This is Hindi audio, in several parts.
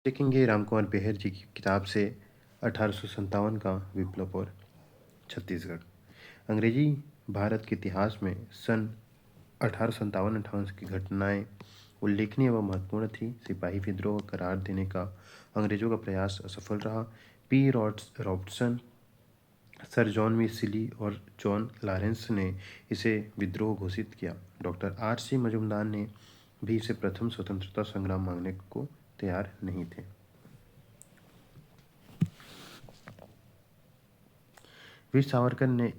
देखेंगे राम कुमार बेहर जी की किताब से 1857 का विप्लव और छत्तीसगढ़। अंग्रेजी भारत के इतिहास में सन 1857-58 की घटनाएं उल्लेखनीय व महत्वपूर्ण थी। सिपाही विद्रोह करार देने का अंग्रेजों का प्रयास असफल रहा। पी रॉबर्टसन, सर जॉन मिसिली और जॉन लॉरेंस ने इसे विद्रोह घोषित किया। डॉक्टर आर सी मजूमदार ने भी इसे प्रथम स्वतंत्रता संग्राम मांगने को तैयार नहीं थे। वीर सावरकर ने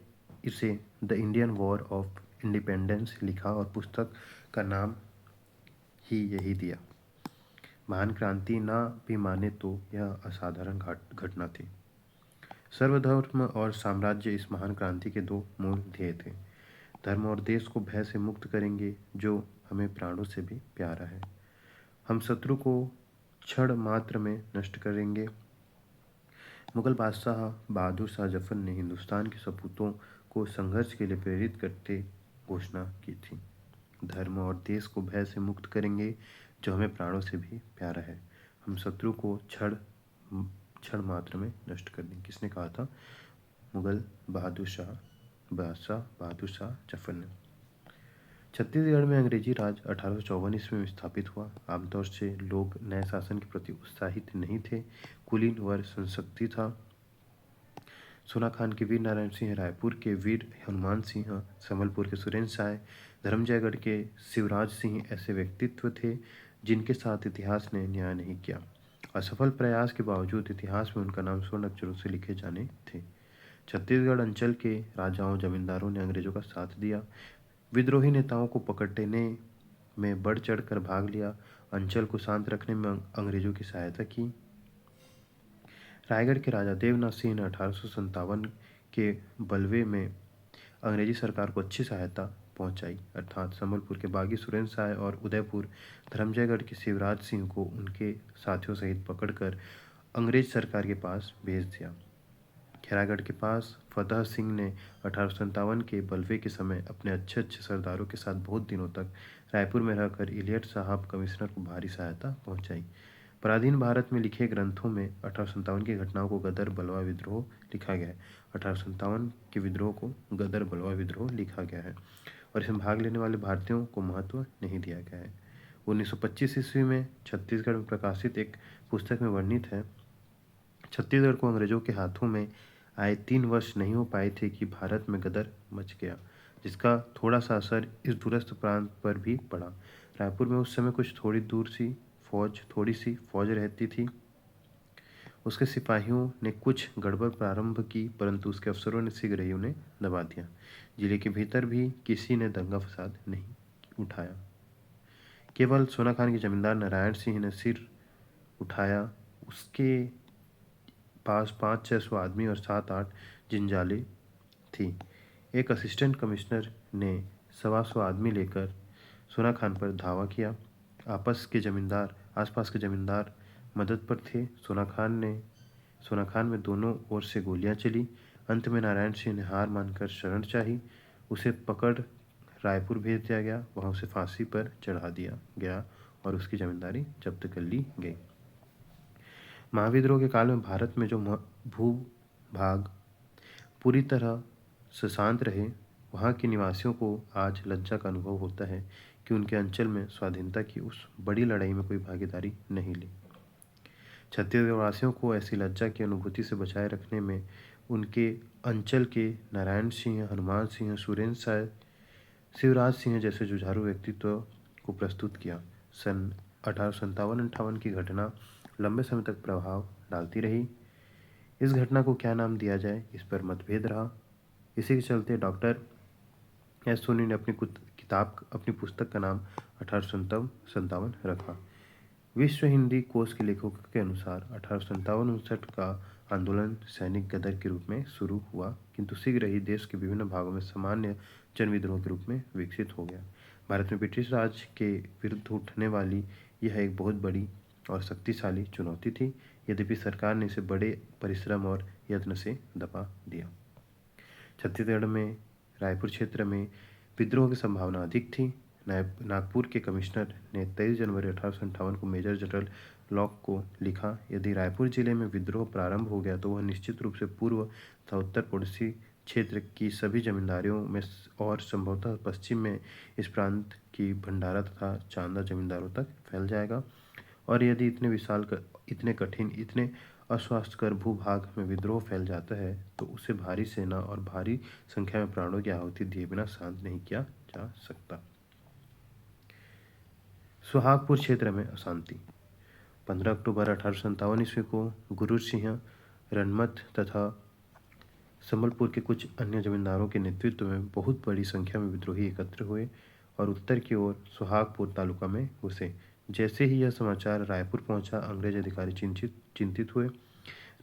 इसे the Indian war of independence लिखा और पुस्तक का नाम ही यही दिया। महान क्रांति ना भी माने तो यह असाधारण घटना थी। सर्वधर्म और साम्राज्य इस महान क्रांति के दो मूल ध्येय थे। धर्म और देश को भय से मुक्त करेंगे जो हमें प्राणों से भी प्यारा है। हम शत्रु को क्षण मात्र में नष्ट करेंगे। मुगल बादशाह बहादुर शाह जफर ने हिंदुस्तान के सपूतों को संघर्ष के लिए प्रेरित करते घोषणा की थी। धर्म और देश को भय से मुक्त करेंगे जो हमें प्राणों से भी प्यारा है। हम शत्रु को क्षण मात्र में नष्ट कर देंगे। किसने कहा था? मुगल बादशाह बहादुर शाह जफर ने। छत्तीसगढ़ में अंग्रेजी राज 1854 ईस्वी में स्थापित हुआ। आमतौर से लोग नए शासन के प्रति उत्साहित नहीं थे। कुलीन वर्ग संशक्ति था। सोना खान के वीर नारायण सिंह, रायपुर के वीर हनुमान सिंह, संबलपुर के सुरेंद्र साय, धर्मजयगढ़ के शिवराज सिंह ऐसे व्यक्तित्व थे जिनके साथ इतिहास ने न्याय नहीं किया। असफल प्रयास के बावजूद इतिहास में उनका नाम स्वर्ण अक्षरों से लिखे जाने थे। छत्तीसगढ़ अंचल के राजाओं जमींदारों ने अंग्रेजों का साथ दिया। विद्रोही नेताओं को पकड़ने में बढ़ चढ़ कर भाग लिया। अंचल को शांत रखने में अंग्रेजों की सहायता की। रायगढ़ के राजा देवनाथ सिंह ने 1857 के बलवे में अंग्रेजी सरकार को अच्छी सहायता पहुंचाई। अर्थात संबलपुर के बागी सुरेंद्र साय और उदयपुर धर्मजयगढ़ के शिवराज सिंह को उनके साथियों सहित पकड़कर अंग्रेज सरकार के पास भेज दिया। खैरागढ़ के पास फतह सिंह ने 1857 के बलवे के समय अपने अच्छे अच्छे सरदारों के साथ बहुत दिनों तक रायपुर में रहकर इलियट साहब कमिश्नर को भारी सहायता पहुंचाई। पराधीन भारत में लिखे ग्रंथों में 1857 की घटनाओं को गदर बलवा विद्रोह लिखा गया है। 1857 के विद्रोह को गदर बलवा विद्रोह लिखा गया है और इसमें भाग लेने वाले भारतीयों को महत्व नहीं दिया गया है। 1925 ईस्वी में छत्तीसगढ़ में प्रकाशित एक पुस्तक में वर्णित है, छत्तीसगढ़ को अंग्रेजों के हाथों में आए 3 वर्ष नहीं हो पाए थे कि भारत में गदर मच गया, जिसका थोड़ा सा असर इस दूरस्थ प्रांत पर भी पड़ा। रायपुर में उस समय थोड़ी सी फौज रहती थी। उसके सिपाहियों ने कुछ गड़बड़ प्रारंभ की, परंतु उसके अफसरों ने शीघ्र ही उन्हें दबा दिया। जिले के भीतर भी किसी ने दंगा फसाद नहीं उठाया। केवल सोना खान के जमींदार नारायण सिंह ने सिर उठाया। उसके पास 500-600 आदमी और 7-8 जिंजाले थी। एक असिस्टेंट कमिश्नर ने 125 आदमी लेकर सोना खान पर धावा किया। आसपास के जमींदार मदद पर थे। सोना खान में दोनों ओर से गोलियां चली। अंत में नारायण सिंह ने हार मानकर शरण चाही। उसे पकड़ रायपुर भेज दिया गया। वहां उसे फांसी पर चढ़ा दिया गया और उसकी जमींदारी जब्त कर ली गई। महाविद्रोह के काल में भारत में जो भूभाग पूरी तरह से शांत रहे, वहाँ के निवासियों को आज लज्जा का अनुभव होता है कि उनके अंचल में स्वाधीनता की उस बड़ी लड़ाई में कोई भागीदारी नहीं ली। छत्तीसगढ़ वासियों को ऐसी लज्जा की अनुभूति से बचाए रखने में उनके अंचल के नारायण सिंह, हनुमान सिंह, सुरेंद्र साय, शिवराज सिंह जैसे जुझारू व्यक्तित्व को प्रस्तुत किया। सन 1857-58 की घटना लंबे समय तक प्रभाव डालती रही। इस घटना को क्या नाम दिया जाए, इस पर मतभेद रहा। इसी के चलते डॉक्टर एस सोनी ने अपनी पुस्तक का नाम 1857 रखा। विश्व हिंदी कोश के लेखकों के अनुसार 1857-59 का आंदोलन सैनिक गदर के रूप में शुरू हुआ, किंतु शीघ्र ही देश के विभिन्न भागों में सामान्य जन विद्रोह के रूप में विकसित हो गया। भारत में ब्रिटिश राज के विरुद्ध उठने वाली यह एक बहुत बड़ी और शक्तिशाली चुनौती थी, यद्यपि सरकार ने इसे बड़े परिश्रम और यत्न से दबा दिया। छत्तीसगढ़ में रायपुर क्षेत्र में विद्रोह की संभावना अधिक थी। नागपुर के कमिश्नर ने 23 जनवरी 1858 को मेजर जनरल लॉक को लिखा, यदि रायपुर जिले में विद्रोह प्रारंभ हो गया तो वह निश्चित रूप से पूर्व तथा उत्तर पड़ोसी क्षेत्र की सभी जमींदारियों में और संभवतः पश्चिम में इस प्रांत की भंडारा तथा चांदा जमींदारों तक फैल जाएगा। और यदि इतने कठिन, इतने अस्वास्थ्यकर भूभाग में विद्रोह फैल जाता है तो उसे भारी सेना और भारी संख्या में प्राणों की आहुति दिए बिना शांत नहीं किया जा सकता। सुहागपुर क्षेत्र में अशांति। 15 अक्टूबर 1857 ईस्वी को गुरु सिंह रणमत तथा संबलपुर के कुछ अन्य जमींदारों के नेतृत्व में बहुत बड़ी संख्या में विद्रोही एकत्र हुए और उत्तर की ओर सुहागपुर तालुका में घुसे। जैसे ही यह समाचार रायपुर पहुंचा, अंग्रेज अधिकारी चिंतित हुए।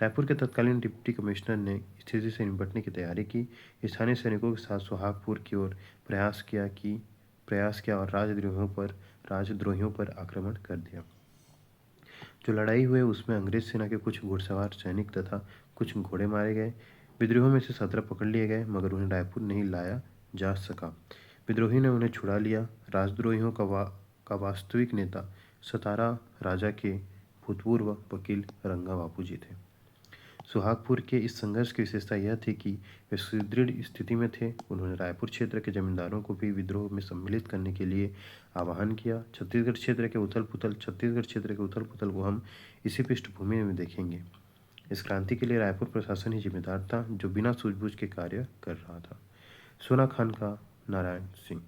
रायपुर के तत्कालीन डिप्टी कमिश्नर ने स्थिति से निपटने की तैयारी की। स्थानीय सैनिकों के साथ सुहागपुर की ओर प्रयास किया और राजद्रोहियों पर आक्रमण कर दिया। जो लड़ाई हुई उसमें अंग्रेज सेना के कुछ घुड़सवार सैनिक तथा कुछ घोड़े मारे गए। विद्रोहियों में से 17 पकड़ लिए गए, मगर उन्हें रायपुर नहीं लाया जा सका। विद्रोही ने उन्हें छुड़ा लिया। राजद्रोहियों का वास्तविक नेता सतारा राजा के भूतपूर्व वकील रंगा बापूजी थे। सुहागपुर के इस संघर्ष की विशेषता यह थी कि वे सुदृढ़ स्थिति में थे। उन्होंने रायपुर क्षेत्र के जमींदारों को भी विद्रोह में सम्मिलित करने के लिए आह्वान किया। छत्तीसगढ़ क्षेत्र के उथल पुथल को हम इसी पृष्ठभूमि में देखेंगे। इस क्रांति के लिए रायपुर प्रशासन ही जिम्मेदार था, जो बिना सूझबूझ के कार्य कर रहा था। सोना खान का नारायण सिंह।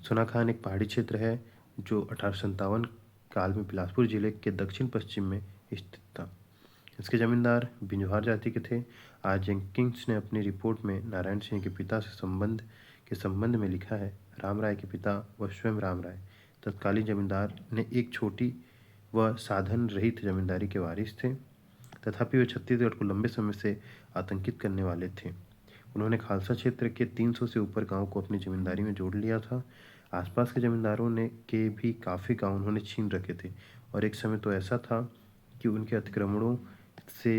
सोना खान एक पहाड़ी क्षेत्र है जो 1857 काल में बिलासपुर जिले के दक्षिण पश्चिम में स्थित था। इसके जमींदार बिंजवार जाति के थे। आज जेंकिंस ने अपनी रिपोर्ट में नारायण सिंह के पिता से संबंध में लिखा है, राम राय के पिता व स्वयं राम राय तत्कालीन जमींदार ने एक छोटी व साधन रहित जमींदारी के वारिस थे। तथापि वे छत्तीसगढ़ को लंबे समय से आतंकित करने वाले थे। उन्होंने खालसा क्षेत्र के 300 से ऊपर गांव को अपनी जमींदारी में जोड़ लिया था। आसपास के जमींदारों ने के भी काफ़ी गांव उन्होंने छीन रखे थे और एक समय तो ऐसा था कि उनके अतिक्रमणों से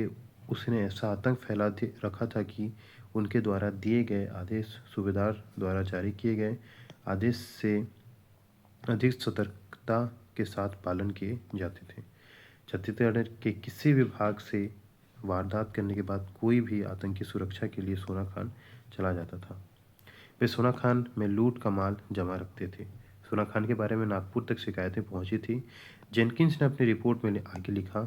उसने ऐसा आतंक फैला रखा था कि उनके द्वारा दिए गए आदेश सूबेदार द्वारा जारी किए गए आदेश से अधिक सतर्कता के साथ पालन किए जाते थे। छत्तीसगढ़ के किसी भी भाग से वारदात करने के बाद कोई भी आतंकी सुरक्षा के लिए सोना खान चला जाता था। वे सोना खान में लूट का माल जमा रखते थे। सोना खान के बारे में नागपुर तक शिकायतें पहुंची थी। जेनकिंस ने अपनी रिपोर्ट में आगे लिखा,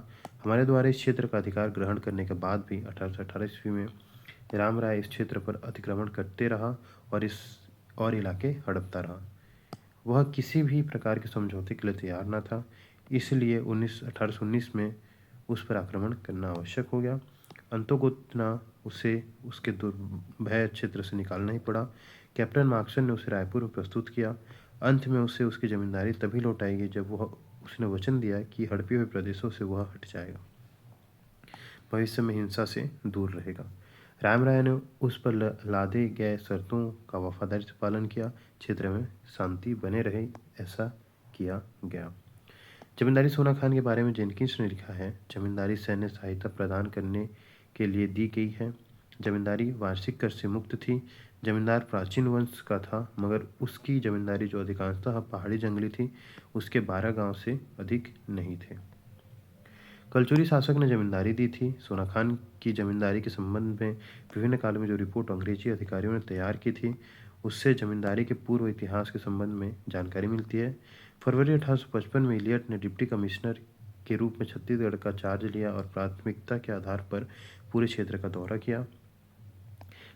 हमारे द्वारा इस क्षेत्र का अधिकार ग्रहण करने के बाद भी 1818 ईस्वी में राम राय इस क्षेत्र पर अतिक्रमण करते रहा और इलाके हड़पता रहा। वह किसी भी प्रकार के समझौते के लिए तैयार न था, इसलिए 1819 में उस पर आक्रमण करना आवश्यक हो गया। अंतोगुतना उसे उसके दुर्भय क्षेत्र से निकालना ही पड़ा। कैप्टन मार्क्सन ने उसे रायपुर में प्रस्तुत किया। अंत में उसे उसकी जमींदारी तभी लौटाएगी जब उसने वचन दिया कि हड़पे हुए प्रदेशों से वह हट जाएगा, भविष्य में हिंसा से दूर रहेगा। राम राय ने उस पर लादे गए शर्तों का वफादारी से पालन किया। क्षेत्र में शांति बने रहे, ऐसा किया गया। जमींदारी सोना खान के बारे में जेनकिंस ने लिखा है, जमींदारी सैन्य सहायता प्रदान करने के लिए दी गई है। जमींदारी वार्षिक कर से मुक्त थी। जमींदार प्राचीन वंश का था, मगर उसकी जमींदारी जो अधिकांशतः पहाड़ी जंगली थी, उसके 12 गांव से अधिक नहीं थे। कलचुरी शासक ने जमींदारी दी थी। सोना खान की जमींदारी के संबंध में विभिन्न कालों में जो रिपोर्ट अंग्रेजी अधिकारियों ने तैयार की थी, उससे जमींदारी के पूर्व इतिहास के संबंध में जानकारी मिलती है। फरवरी 1855 में इलियट ने डिप्टी कमिश्नर के रूप में छत्तीसगढ़ का चार्ज लिया और प्राथमिकता के आधार पर पूरे क्षेत्र का दौरा किया।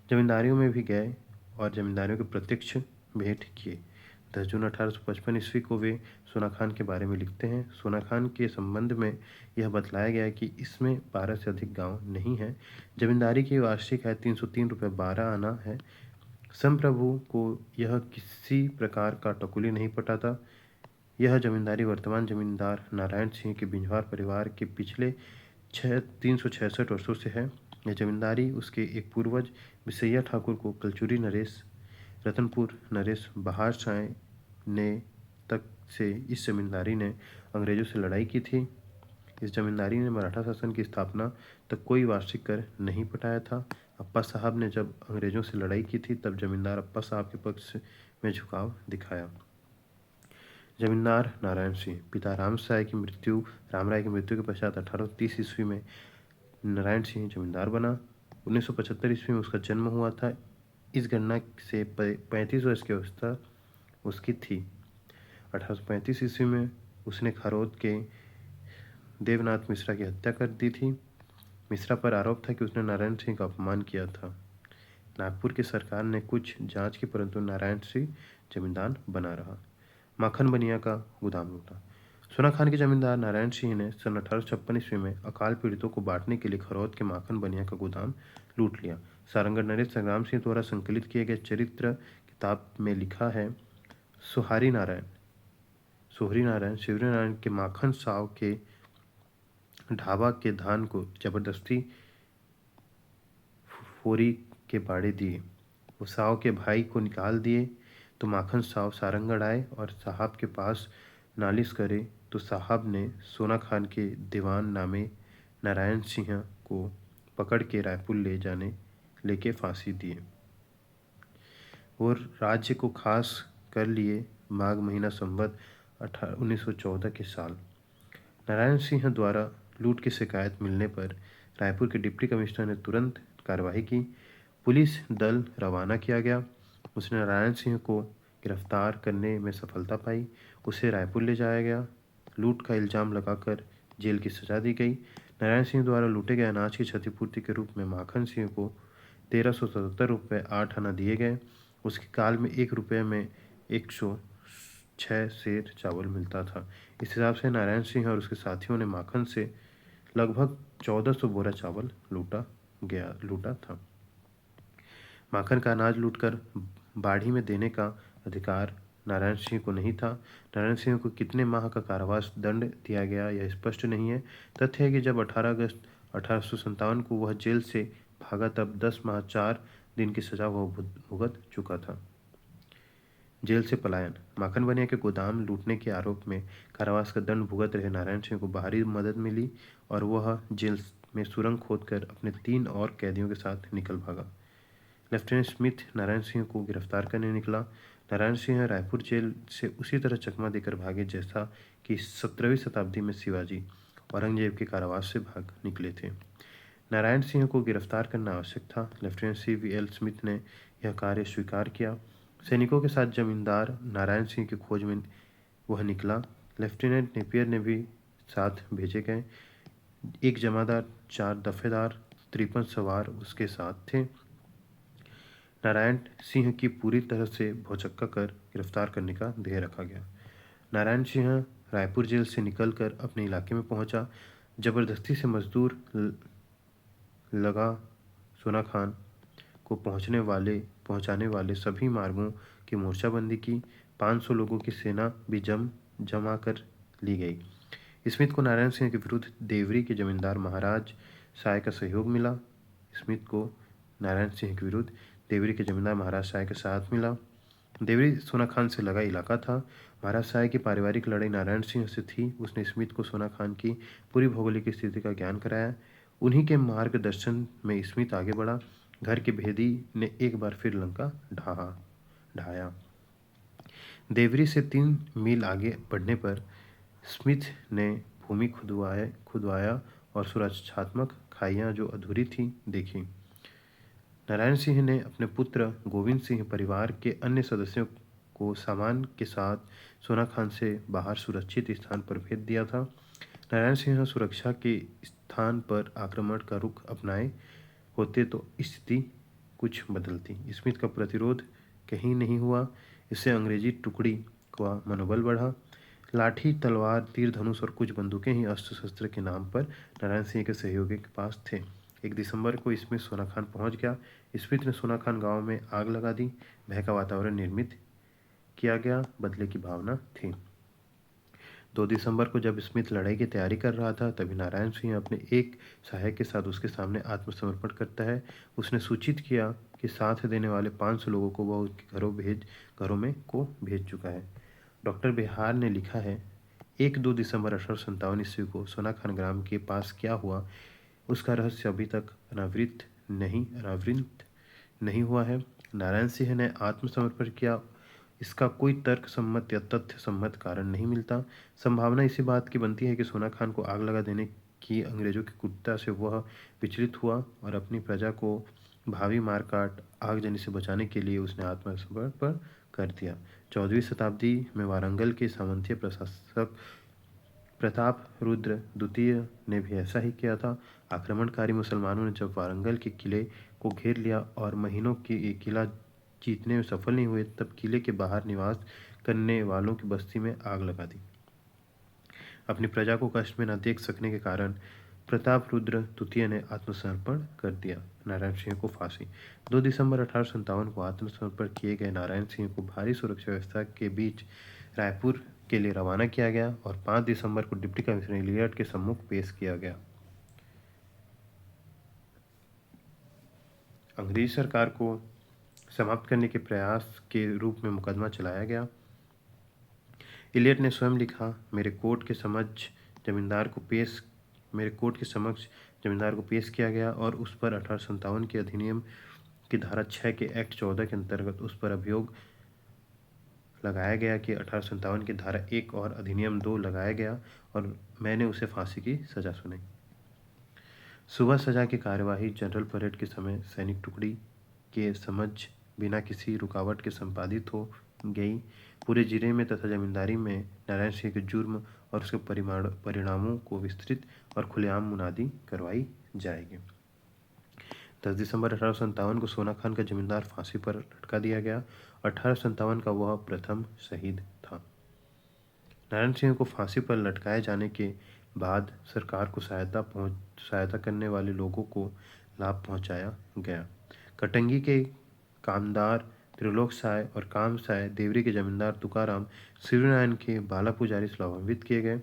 जमींदारियों में भी गए और जमींदारियों के प्रत्यक्ष भेंट किए। 10 जून 1855 ईस्वी को वे सोना खान के बारे में लिखते हैं। सोना खान के संबंध में यह बतलाया गया कि इसमें 12 से अधिक गांव नहीं हैं। जमींदारी की वार्षिक आय 303 रुपये 12 आना है। संप्रभु को यह किसी प्रकार का टकुली नहीं पटाता। यह जमींदारी वर्तमान जमींदार नारायण सिंह के बिंजवार परिवार के पिछले 366 वर्षों से है। यह जमींदारी उसके एक पूर्वज बिसैया ठाकुर को कलचुरी नरेश, रतनपुर नरेश, बहार साय ने तक से इस जमींदारी ने अंग्रेजों से लड़ाई की थी। इस जमींदारी ने मराठा शासन की स्थापना तक कोई वार्षिक कर नहीं पटाया था। अप्पा साहब ने जब अंग्रेजों से लड़ाई की थी, तब जमींदार अप्पा साहब के पक्ष में झुकाव दिखाया। जमींदार नारायण सिंह। पिता रामराय की मृत्यु के पश्चात 1830 ईस्वी में नारायण सिंह जमींदार बना। 1975 ईस्वी में उसका जन्म हुआ था। इस गणना से 35 वर्ष की अवस्था उसकी थी। 1835 ईस्वी में उसने खरोद के देवनाथ मिश्रा की हत्या कर दी थी। मिश्रा पर आरोप था कि उसने नारायण सिंह का अपमान किया था। नागपुर की सरकार ने कुछ जांच की, परंतु नारायण सिंह जमींदार बना रहा। माखन बनिया का गोदाम लूटा। सोना खान के जमींदार नारायण सिंह ने सन 1856 ईस्वी में अकाल पीड़ितों को बांटने के लिए खरौद के माखन बनिया का गोदाम लूट लिया। सारंगढ़ नरेश संग्राम सिंह द्वारा संकलित किए गए चरित्र किताब में लिखा है, सोहरी नारायण शिवरी नारायण के माखन साव के ढाबा के धान को जबरदस्ती फोरी के बाड़े दिए। वो साव के भाई को निकाल दिए तो माखन साव सारंगढ़ आए और साहब के पास नालिश करे तो साहब ने सोना खान के दीवान नामे नारायण सिंह को पकड़ के रायपुर लेके फांसी दिए। और राज्य को खास कर लिए माघ महीना संवत 1914 के साल नारायण सिंह द्वारा लूट की शिकायत मिलने पर रायपुर के डिप्टी कमिश्नर ने तुरंत कार्रवाई की। पुलिस दल रवाना किया गया। उसने नारायण सिंह को गिरफ्तार करने में सफलता पाई। उसे रायपुर ले जाया गया। लूट का इल्जाम लगाकर जेल की सजा दी गई। नारायण सिंह द्वारा लूटे गए अनाज की क्षतिपूर्ति के रूप में माखन सिंह को 1377 रुपये 8 आना दिए गए। उसके काल में 1 रुपये में 106 सेर चावल मिलता था। इस हिसाब से नारायण सिंह और उसके साथियों ने माखन से लगभग 1400 बोरा चावल लूटा था। माखन का अनाज लूटकर बाढ़ी में देने का अधिकार नारायण सिंह को नहीं था। नारायण सिंह को कितने माह का कारावास दंड दिया गया यह स्पष्ट नहीं है। तथ्य है कि जब 18 अगस्त 1857 को वह जेल से भागा तब 10 माह 4 दिन की सजा वह भुगत चुका था। जेल से पलायन। माखन बनिया के गोदाम लूटने के आरोप में कारावास का दंड भुगत रहे नारायण सिंह को बाहरी मदद मिली और वह जेल में सुरंग खोदकर अपने 3 और कैदियों के साथ निकल भागा। लेफ्टिनेंट स्मिथ नारायण सिंह को गिरफ्तार करने निकला। नारायण सिंह रायपुर जेल से उसी तरह चकमा देकर भागे जैसा कि 17वीं शताब्दी में शिवाजी औरंगजेब के कारावास से भाग निकले थे। नारायण सिंह को गिरफ्तार करना आवश्यक था। लेफ्टिनेंट CVL स्मिथ ने यह कार्य स्वीकार किया। सैनिकों के साथ जमींदार नारायण सिंह की खोज में वह निकला। लेफ्टिनेंट नेपियर ने भी साथ भेजे गए। एक जमादार, 4 दफेदार, 53 सवार उसके साथ थे। नारायण सिंह की पूरी तरह से भौचक्का कर गिरफ्तार करने का ध्येय रखा गया। नारायण सिंह रायपुर जेल से निकलकर अपने इलाके में पहुंचा। जबरदस्ती से मजदूर लगा सोना खान को पहुंचाने वाले सभी मार्गों की मोर्चाबंदी की। 500 लोगों की सेना भी जमा कर ली गई। स्मिथ को नारायण सिंह के विरुद्ध देवरी के जमींदार महाराज साय का सहयोग मिला। स्मिथ को नारायण सिंह के विरुद्ध देवरी के जमींदार महाराज साय के साथ मिला। देवरी सोना खान से लगा इलाका था। महाराज साय की पारिवारिक लड़ाई नारायण सिंह से थी। उसने स्मिथ को सोना खान की पूरी भौगोलिक स्थिति का ज्ञान कराया। उन्हीं के मार्गदर्शन में स्मिथ आगे बढ़ा। घर के भेदी ने एक बार फिर लंका ढाया। देवरी से 3 मील आगे बढ़ने पर स्मिथ ने भूमि खुदवाया और सुरक्षात्मक खाइयां जो अधूरी थी देखी। नारायण सिंह ने अपने पुत्र गोविंद सिंह परिवार के अन्य सदस्यों को सामान के साथ सोना खान से बाहर सुरक्षित स्थान पर भेज दिया था। नारायण सिंह सुरक्षा के स्थान पर आक्रमण का रुख अपनाए होते तो स्थिति कुछ बदलती। स्मिथ का प्रतिरोध कहीं नहीं हुआ। इससे अंग्रेजी टुकड़ी का मनोबल बढ़ा। लाठी, तलवार, तीर धनुष और कुछ बंदूकें ही अस्त्र शस्त्र के नाम पर नारायण सिंह के सहयोगी के पास थे। 1 दिसंबर को स्मिथ सोना खान पहुंच गया। स्मिथ ने सोना खान गांव में आग लगा दी। भय का वातावरण निर्मित किया गया। बदले की भावना थी। 2 दिसंबर को जब स्मिथ लड़ाई की तैयारी कर रहा था तभी नारायण सिंह अपने एक सहायक के साथ उसके सामने आत्मसमर्पण करता है। उसने सूचित किया कि साथ देने वाले 500 लोगों को वह उनके घरों में भेज चुका है। डॉक्टर बिहार ने लिखा है, 1-2 दिसंबर 1857 ईस्वी को सोना खान ग्राम के पास क्या हुआ उसका रहस्य अभी तक अनावृत नहीं हुआ है। नारायण सिंह ने आत्मसमर्पण किया। इसका कोई तर्क सम्मत या तथ्य सम्मत कारण नहीं मिलता। संभावना इसी बात की बनती है कि सोना खान को आग लगा देने की अंग्रेजों की क्रूरता से वह विचलित हुआ और अपनी प्रजा को भावी मारकाट आगजनी से बचाने के लिए उसने आत्मसमर्पण कर दिया। 14वीं शताब्दी में वारंगल के सामंतीय प्रशासक प्रताप रुद्र द्वितीय ने भी ऐसा ही किया था। आक्रमणकारी मुसलमानों ने जब वारंगल के किले को घेर लिया और महीनों के ये किला जीतने में सफल नहीं हुए, तब किले के बाहर निवास करने वालों की बस्ती में आग लगा दी। अपनी प्रजा को कष्ट में न देख सकने के कारण प्रताप रुद्र द्वितीय ने आत्मसमर्पण कर दिया। नारायण सिंह को फांसी। 2 दिसंबर 1857 को आत्मसमर्पण किए गए नारायण सिंह को भारी सुरक्षा व्यवस्था के बीच रायपुर के लिए रवाना किया गया और 5 दिसंबर को डिप्टी कमिश्नर इलियट के सम्मुख पेश किया गया। अंग्रेजी सरकार को समाप्त करने के प्रयास के रूप में मुकदमा चलाया गया। इलियट ने स्वयं लिखा, मेरे कोर्ट के समक्ष जमींदार को पेश किया गया और उस पर 1857 के अधिनियम की धारा 6 के एक्ट 14 के अंतर्गत उस पर अभियोग लगाया गया कि 1857 की धारा 1 और अधिनियम 2 लगाया गया और मैंने उसे फांसी की सजा सुनाई। सुबह सजा की कार्यवाही जनरल परेड के समय सैनिक टुकड़ी के समझ बिना किसी रुकावट के संपादित हो गई। पूरे जिले में तथा जमींदारी में नारायण सिंह के जुर्म और उसके परिणामों को विस्तृत और खुलेआम मुनादी करवाई जाएगी। 10 दिसंबर 1857 को सोना खान का जमींदार फांसी पर लटका दिया गया। 1857 का वह प्रथम शहीद था। नारायण सिंह को फांसी पर लटकाए जाने के बाद सरकार को सहायता करने वाले लोगों को लाभ पहुंचाया गया। कटंगी के कामदार त्रिलोक साय और काम साय देवरी के जमींदार तुकाराम सूर्यनारायण के बाला पुजारी से लाभान्वित किए गए।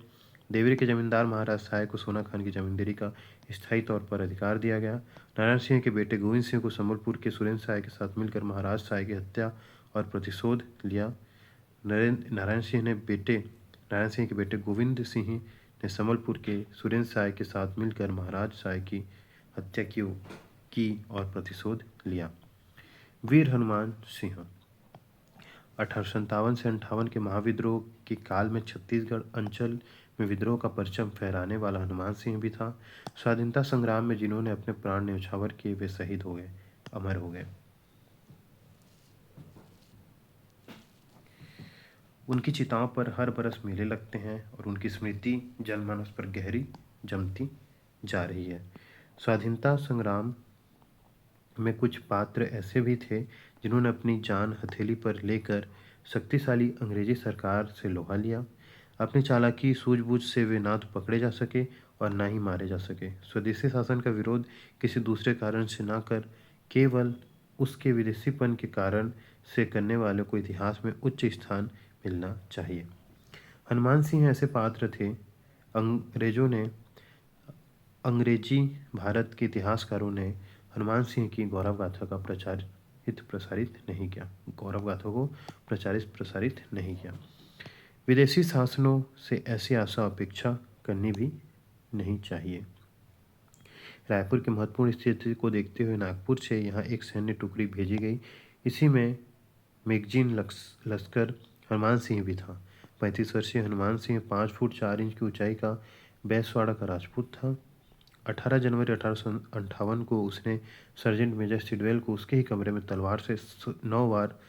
देवरी के जमींदार महाराज साय को सोना खान की जमींदारी का स्थायी तौर पर अधिकार दिया गया। नारायण सिंह के बेटे गोविंद सिंह को संबलपुर के सुरेंद्र साय के साथ मिलकर महाराज साय की हत्या और प्रतिशोध लिया। नारायण सिंह के बेटे गोविंद सिंह ने संबलपुर के सुरेंद्र साय के साथ मिलकर महाराज साय की हत्या की और प्रतिशोध लिया। वीर हनुमान सिंह 1857 से 58 के महाविद्रोह के काल में छत्तीसगढ़ अंचल में विद्रोह का परचम फहराने वाला हनुमान सिंह भी था। स्वाधीनता संग्राम में जिन्होंने अपने प्राण न्यौछावर किए वे शहीद हो गए, अमर हो गए। उनकी चिताओं पर हर बरस मेले लगते हैं और उनकी स्मृति जनमानस पर गहरी जमती जा रही है। स्वाधीनता संग्राम में कुछ पात्र ऐसे भी थे जिन्होंने अपनी जान हथेली पर लेकर शक्तिशाली अंग्रेजी सरकार से लोहा लिया। अपनी चालाकी सूझबूझ से वे ना तो पकड़े जा सके और ना ही मारे जा सके। स्वदेशी शासन का विरोध किसी दूसरे कारण से ना कर केवल उसके विदेशीपन के कारण से करने वाले को इतिहास में उच्च स्थान मिलना चाहिए। हनुमान सिंह ऐसे पात्र थे अंग्रेजी भारत के इतिहासकारों ने हनुमान सिंह की गौरव गाथा को प्रसारित नहीं किया। विदेशी शासनों से ऐसी आशा अपेक्षा करनी भी नहीं चाहिए। रायपुर की महत्वपूर्ण स्थिति को देखते हुए नागपुर से यहाँ एक सैन्य टुकड़ी भेजी गई। इसी में मैगजीन लश्कर हनुमान सिंह भी था। 35 वर्षीय हनुमान सिंह 5 फुट 4 इंच की ऊंचाई का बैसवाड़ा का राजपूत था। 18 जनवरी 1858 को उसने सर्जेंट मेजर सिडवेल को उसके ही कमरे में तलवार से 9 वार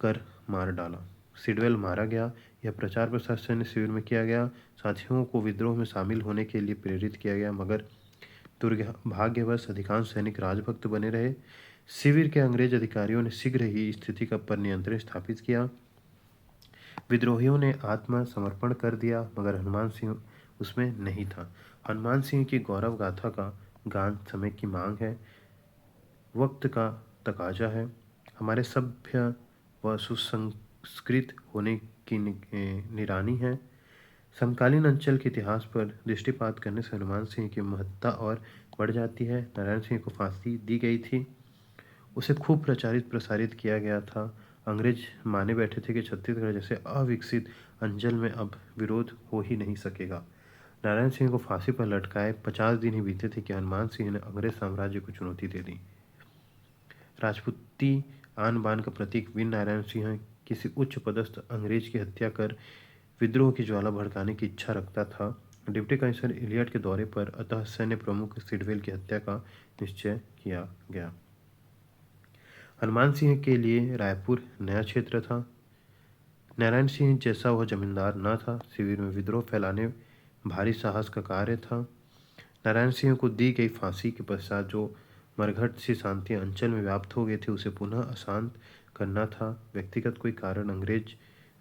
कर मार डाला। सिडवेल मारा गया। यह प्रचार प्रसार सैन्य शिविर में किया गया। साथियों को विद्रोह में शामिल होने के लिए प्रेरित किया गया, मगर दुर्भाग्यवश अधिकांश सैनिक राजभक्त बने रहे। शिविर के अंग्रेज अधिकारियों ने शीघ्र ही स्थिति पर नियंत्रण स्थापित किया। विद्रोहियों ने आत्मसमर्पण कर दिया, मगर हनुमान सिंह उसमें नहीं था। हनुमान सिंह की गौरव गाथा का गान समय की मांग है, वक्त का तकाजा है। हमारे सभ्य व सुसंस्कृत होने की निरानी है। समकालीन अंचल के इतिहास पर दृष्टिपात करने से हनुमान सिंह की महत्ता और बढ़ जाती है। नारायण सिंह को फांसी दी गई थी, उसे खूब प्रसारित किया गया था। अंग्रेज माने बैठे थे कि छत्तीसगढ़ जैसे अविकसित अंचल में अब विरोध हो ही नहीं सकेगा। नारायण सिंह को फांसी पर लटकाए 50 दिन ही बीते थे कि हनुमान सिंह ने अंग्रेज साम्राज्य को चुनौती दे दी। राजपूती आन बान का प्रतीक वीर नारायण सिंह किसी उच्च पदस्थ अंग्रेज की हत्या कर विद्रोह की ज्वाला भड़काने की इच्छा रखता था। डिप्टी कमिश्नर इलियट के दौरे पर अतः सैन्य प्रमुख सिडवेल की हत्या का निश्चय किया गया। हनुमान सिंह के लिए रायपुर नया क्षेत्र था। नारायण सिंह जैसा वह जमींदार न था। शिविर में विद्रोह फैलाने भारी साहस का कार्य था। नारायण सिंह को दी गई फांसी के पश्चात जो मरघट सी शांति अंचल में व्याप्त हो गए थे उसे पुनः अशांत करना था। व्यक्तिगत कोई कारण अंग्रेज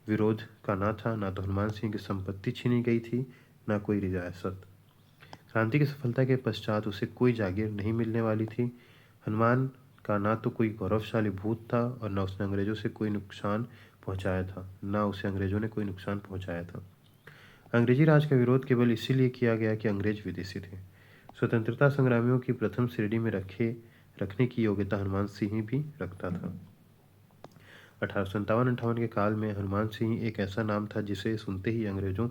विरोध का न था, न तो हनुमान सिंह की संपत्ति छीनी गई थी, न कोई रियासत। क्रांति की सफलता के पश्चात उसे कोई जागीर नहीं मिलने वाली थी। हनुमान का न तो कोई गौरवशाली भूत था और न उसने अंग्रेजों से कोई नुकसान पहुंचाया था, न उसे अंग्रेजों ने कोई नुकसान पहुंचाया था। अंग्रेजी राज का विरोध केवल इसीलिए किया गया कि अंग्रेज विदेशी थे। स्वतंत्रता संग्रामियों की प्रथम श्रेणी में रखने की योग्यता हनुमान सिंह भी रखता था। 1857-58 के काल में हनुमान सिंह एक ऐसा नाम था जिसे सुनते ही अंग्रेजों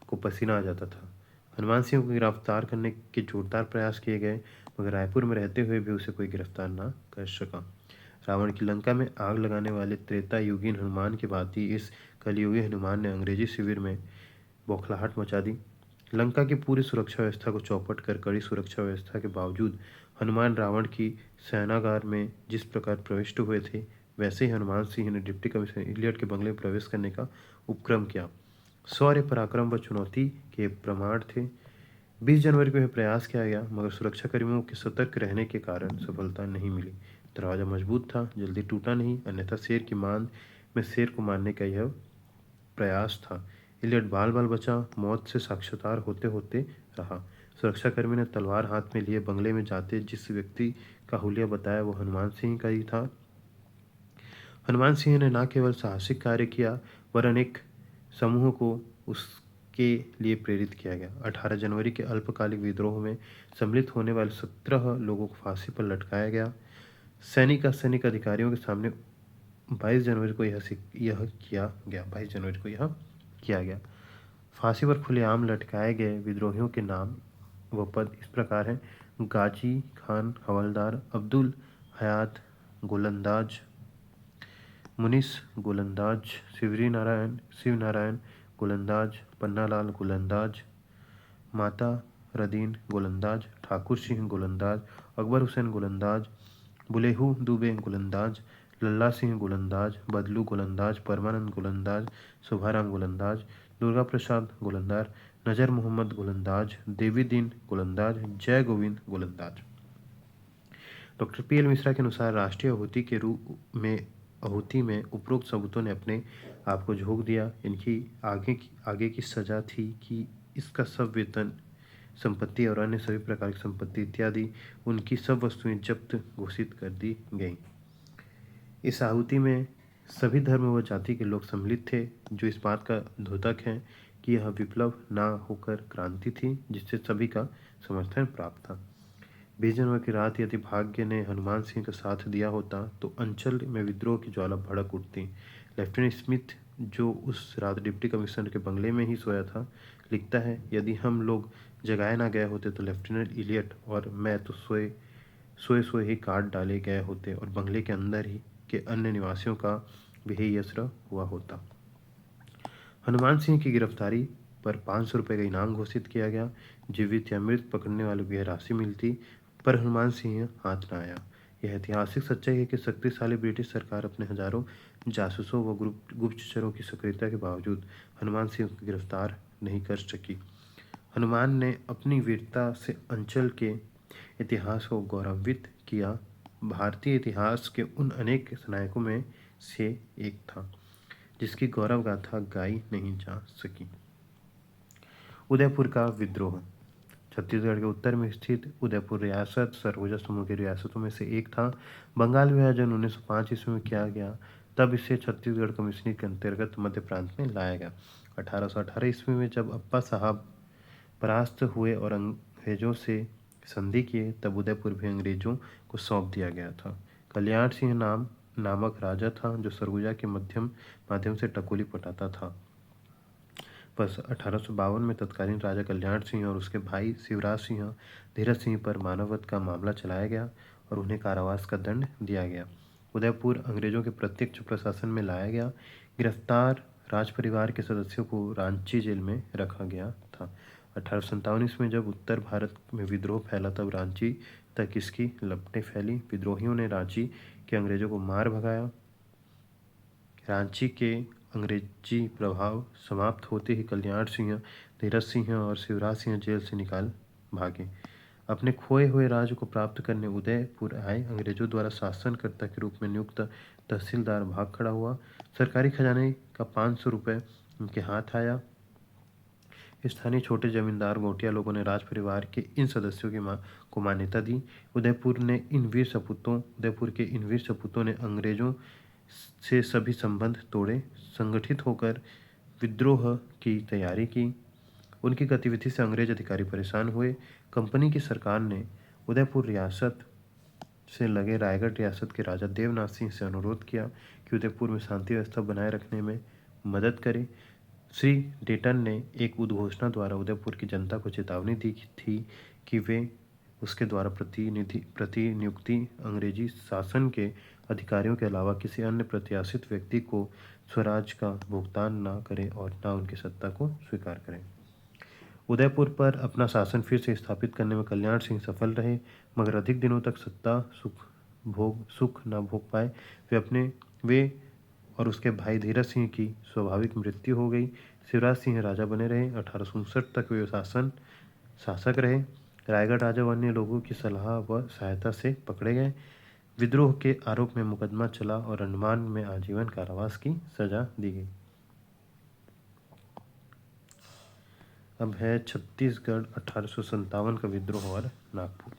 को पसीना आ जाता था। हनुमान सिंह को गिरफ्तार करने के जोरदार प्रयास किए गए, मगर रायपुर में रहते हुए भी उसे कोई गिरफ्तार न कर सका। रावण की लंका में आग लगाने वाले त्रेता युगीन हनुमान की भांति इस कलियुगी हनुमान ने अंग्रेजी शिविर में बौखलाहट मचा दी। लंका की पूरी सुरक्षा व्यवस्था को चौपट कर कड़ी सुरक्षा व्यवस्था के बावजूद हनुमान रावण की सेनागार में जिस प्रकार प्रविष्ट हुए थे, वैसे ही हनुमान सिंह ने डिप्टी कमिश्नर इलियट के बंगले में प्रवेश करने का उपक्रम किया। शौर्य, पराक्रम व चुनौती के प्रमाण थे। 20 जनवरी को यह प्रयास किया गया, मगर सुरक्षाकर्मियों के सतर्क रहने के कारण सफलता नहीं मिली। दरवाजा मजबूत था, जल्दी टूटा नहीं, अन्यथा शेर की मांद में शेर को मारने का यह प्रयास था। इलियट बाल बाल बचा, मौत से साक्षात्कार होते होते रहा। सुरक्षाकर्मी ने तलवार हाथ में लिए बंगले में जाते जिस व्यक्ति का हुलिया बताया वो हनुमान सिंह का ही था। हनुमान सिंह ने न केवल साहसिक कार्य किया, वरन एक समूह को उसके लिए प्रेरित किया गया। 18 जनवरी के अल्पकालिक विद्रोह में सम्मिलित होने वाले 17 लोगों को फांसी पर लटकाया गया। सैनिक अधिकारियों के सामने 22 जनवरी को यह किया गया। 22 जनवरी को यह किया गया। फांसी पर खुलेआम लटकाए गए विद्रोहियों के नाम व पद इस प्रकार हैं: गाजी खान हवलदार, अब्दुल हयात गोलंदाज, मुनिस गोलंदाज, शिव नारायण गोलंदाज, पन्नालाल गोलंदाज, माता रदीन गोलंदाज, ठाकुर सिंह गोलंदाज, अकबर हुसैन गोलंदाज, बुलेहू दुबे गोलंदाज, लल्ला सिंह गोलंदाज, बदलू गोलंदाज, परमानंद गोलंदाज, शोभाराम गोलंदाज, दुर्गा प्रसाद गोलंदाज, नजर मोहम्मद गोलंदाज, देवी दीन गोलंदाज, जय गोविंद गोलंदाज। डॉक्टर पी एल मिश्रा के अनुसार राष्ट्रीय आहुति में उपरोक्त सबूतों ने अपने आप को झोंक दिया। इनकी आगे की सजा थी कि इसका सब वेतन, संपत्ति और अन्य सभी प्रकार की संपत्ति इत्यादि उनकी सब वस्तुएं जब्त घोषित कर दी गईं। इस आहुति में सभी धर्म व जाति के लोग सम्मिलित थे, जो इस बात का द्योतक हैं कि यह विप्लव न होकर क्रांति थी, जिससे सभी का समर्थन प्राप्त था। 20 जनवरी की रात यदि भाग्य ने हनुमान सिंह का साथ दिया होता तो अंचल में विद्रोह की ज्वाला भड़क उठती। लेफ्टिनेंट स्मिथ, जो उस रात डिप्टी कमिश्नर के बंगले में ही सोया था, लिखता है, यदि हम लोग जगाए ना गए होते तो लेफ्टिनेंट इलियट और मैं तो सोए ही काट डाले गए होते और बंगले के अंदर ही के अन्य निवासियों का भी यही असर हुआ होता। हनुमान सिंह की गिरफ्तारी पर 500 रुपये का इनाम घोषित किया गया। जीवित या मृत पकड़ने वालों को यह राशि मिलती, पर हनुमान सिंह हाथ न आया। यह ऐतिहासिक सच्चाई है कि शक्तिशाली ब्रिटिश सरकार अपने हजारों जासूसों व गुप्तचरों की सक्रियता के बावजूद हनुमान सिंह को गिरफ्तार नहीं कर सकी। हनुमान ने अपनी वीरता से अंचल के इतिहास को गौरवान्वित किया। भारतीय इतिहास के उन अनेक नायकों में से एक था जिसकी गौरव गाथा गाई नहीं जा सकी। उदयपुर का विद्रोह। छत्तीसगढ़ के उत्तर में स्थित उदयपुर रियासत सरगुजा समूह की रियासतों में से एक था। बंगाल विभाजन 1905 ईस्वी में किया गया, तब इसे छत्तीसगढ़ कमीशनी के अंतर्गत मध्य प्रांत में लाया गया। 1818 ईस्वी में जब अप्पा साहब परास्त हुए और अंग्रेजों से संधि किए, तब उदयपुर भी अंग्रेजों को सौंप दिया गया था। कल्याण सिंह नामक राजा था जो सरगुजा के माध्यम से टकोली पटाता था। बस 1852 में तत्कालीन राजा कल्याण सिंह और उसके भाई शिवराज सिंह धीरज सिंह पर मानववध का मामला चलाया गया और उन्हें कारावास का दंड दिया गया। उदयपुर अंग्रेजों के प्रत्यक्ष प्रशासन में लाया गया। गिरफ्तार राज परिवार के सदस्यों को रांची जेल में रखा गया था। 1857 ईस्वी में जब उत्तर भारत में विद्रोह फैला तब रांची तक इसकी लपटें फैली। विद्रोहियों ने रांची के अंग्रेजों को मार भगाया। रांची के अंग्रेजी प्रभाव समाप्त होते ही कल्याण सिंह, धीरज सिंह और शिवराज सिंह जेल से निकाल भागे। अपने खोए हुए राज्य को प्राप्त करने उदयपुर आए अंग्रेजों द्वारा शासनकर्ता के रूप में नियुक्त तहसीलदार भाग खड़ा हुआ। सरकारी खजाने का 500 रुपये उनके हाथ आया। स्थानीय छोटे जमींदार गोटिया लोगों ने राज परिवार के इन सदस्यों की को मान्यता दी। उदयपुर के इन वीर सपूतों ने अंग्रेजों से सभी संबंध तोड़े, संगठित होकर विद्रोह की तैयारी की। उनकी गतिविधि से अंग्रेज अधिकारी परेशान हुए। कंपनी की सरकार ने उदयपुर रियासत से लगे रायगढ़ रियासत के राजा देवनाथ सिंह से अनुरोध किया कि उदयपुर में शांति व्यवस्था बनाए रखने में मदद करें। श्री डेटन ने एक उद्घोषणा द्वारा उदयपुर की जनता को चेतावनी दी थी कि वे उसके द्वारा प्रतिनियुक्ति अंग्रेजी शासन के अधिकारियों के अलावा किसी अन्य प्रत्याशित व्यक्ति को स्वराज का भुगतान न करें और न उनकी सत्ता को स्वीकार करें। उदयपुर पर अपना शासन फिर से स्थापित करने में कल्याण सिंह सफल रहे, मगर अधिक दिनों तक सत्ता सुख न भोग पाए। वे और उसके भाई धीरज सिंह की स्वाभाविक मृत्यु हो गई। शिवराज सिंह राजा बने रहे। 1859 तक वे शासक रहे। रायगढ़ राजा व अन्य लोगों की सलाह व सहायता से पकड़े गए। विद्रोह के आरोप में मुकदमा चला और अंडमान में आजीवन कारावास की सजा दी गई। अब है छत्तीसगढ़ 1857 का विद्रोह और नागपुर।